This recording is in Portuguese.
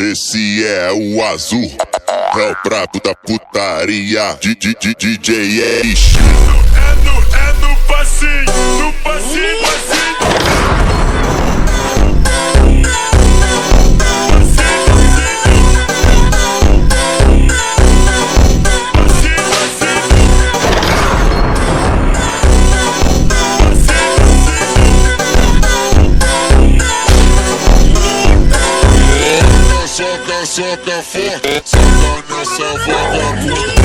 Esse é o azul, é o brabo da putaria. DJ Eric. É no passinho, no passinho, passinho. Soca forte, soca nessa vagabunda.